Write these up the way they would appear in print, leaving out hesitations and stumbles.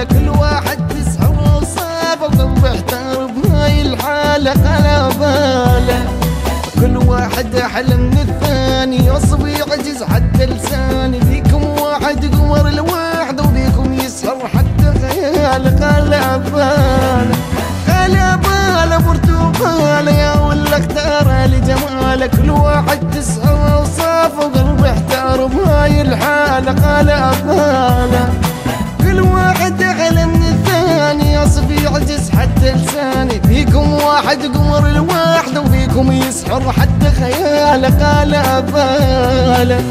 باله كل واحد تسحر وصافه وقلبه احتار بهاي الحالة قال باله كل واحد أحلى من الثاني يوصف يعجز حتى لساني فيكم واحد قمر الوحدة وفيكم يسهر حتى خيال قال باله قال باله برتقاله يا ولا اختار لجماله كل واحد تسهر وصافه وقلبه احتار بهاي الحالة قال باله كل واحد أحلى من الثاني يصف يعجز حتى لساني فيكم واحد قمر الوحدة وفيكم يسحر حتى خياله قال باله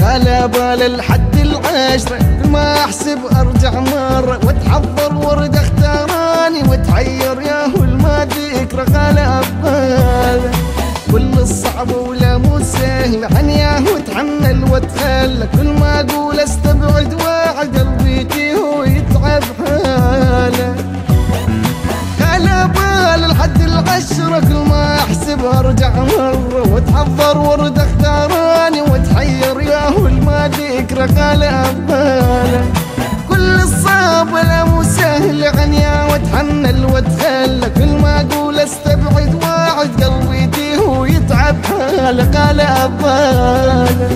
على بال لحد العشرة كل ما احسب ارجع مرة واتحضر ورد اختاراني وتحير ياهو الما ذكرى قال باله كل الصعب ولا مو سهل عن ياهو اتحمل واتخلى كل ما اقول استبعد واحد قلبي تيهو يتعب حاله على بال لحد العشرة كل ما احسب ارجع مرة واتحضر ورد اختاراني وتحير ياهو الما ذكرى قال باله كل الصعب ولا مو سهل عني واتحمل واتخلى كل ما اقول استبعد واحد قلبي تيهو يتعب حاله قال باله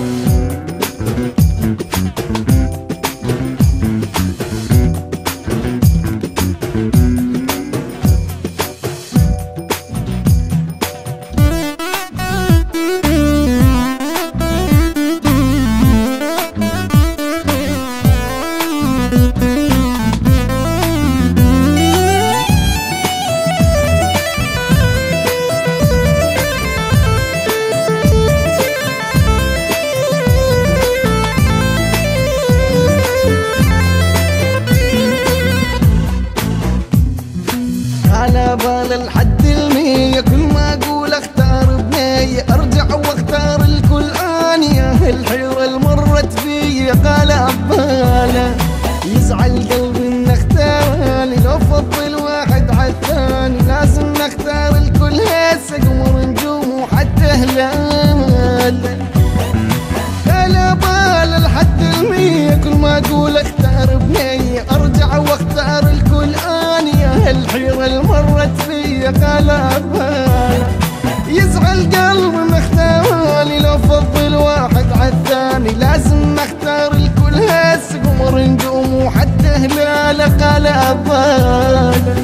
على بال لحد المية كل ما اقول اختار بنية ارجع واختار الكل انية الحيرة اللي مرت بي قال باله يزعل قلبي ان اختارني لو فضل واحد عالثاني لازم نختار الكل هسه قمر نجوم وحتى هلاله على بال لحد المية كل ما اقول اختار بنية ارجع واختار الكل انية الحيرة اللي مرت بي قال باله يزعل قلبي مختارني لو فضل واحد عالثاني لازم نختار الكل هسه قمر نجوم وحتى هلاله قال باله